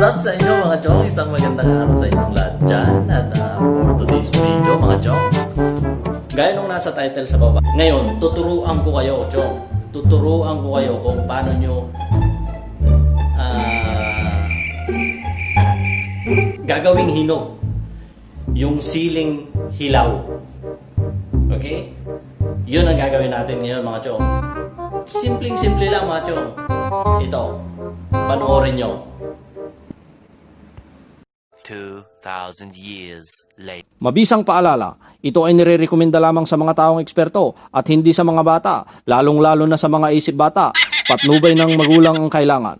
up sa inyo mga chong? Isang magandang araw sa inyong lahat dyan. At for today's video mga chong, gaya nung nasa title sa baba, ngayon tuturuan ko kayo chong. Tuturuan ko kayo kung paano nyo gagawing hinog yung siling hilaw. Okay? Yun ang gagawin natin ngayon mga chong. Simpleng-simple lang mga chong. Ito, panoorin nyo. 2,000 years later. Mabisang paalala, ito ay nire-rekomenda lamang sa mga taong eksperto at hindi sa mga bata, lalong-lalo na sa mga isip bata. Patnubay ng magulang ang kailangan.